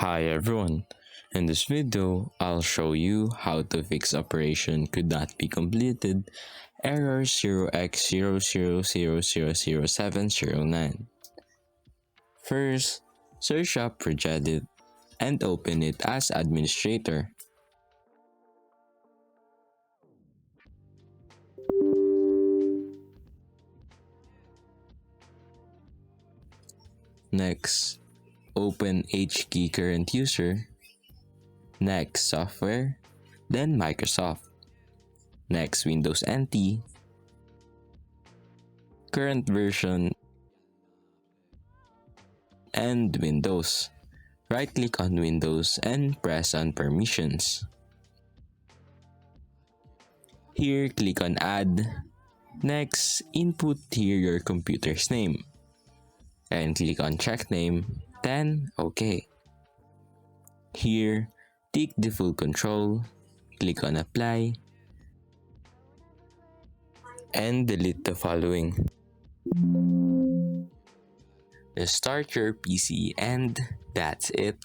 Hi everyone, in this video, I'll show you how to fix operation could not be completed error 0x00000709. First, search up Regedit and open it as administrator. Next, open HKey current user, next software, then Microsoft, next Windows NT, current version, and Windows. Right-click on Windows and press on Permissions. Here, click on Add. Next, input here your computer's name. And click on Check Name, then OK. Here, tick the full control, click on Apply, and delete the following. Start your PC and that's it.